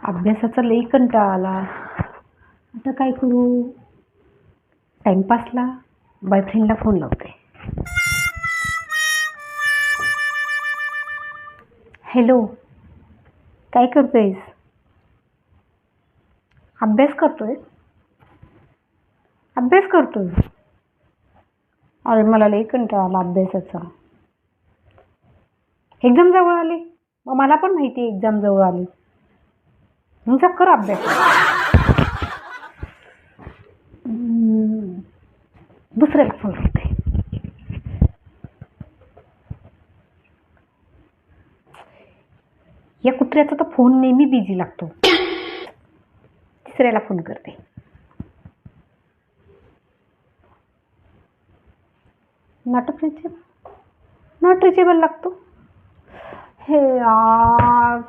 अभ्यासाचा लई कंटाळा आला. आता काय करू? टाइमपासला बॉयफ्रेंडला फोन लावते. हॅलो, काय करतोयस? अभ्यास करतोय? अभ्यास करतोय? अरे मला लई कंटाळा आला अभ्यासाचा. एक्झाम जवळ आली. मग मला पण माहिती आहे एक्झाम जवळ आली. तुमचा कर अभ्यास. दुसऱ्याला फोन करते. या कुत्र्याचा तर फोन नेहमी बिझी लागतो. तिसऱ्याला फोन करते. नॉट रिचेबल लागतो. हे यार,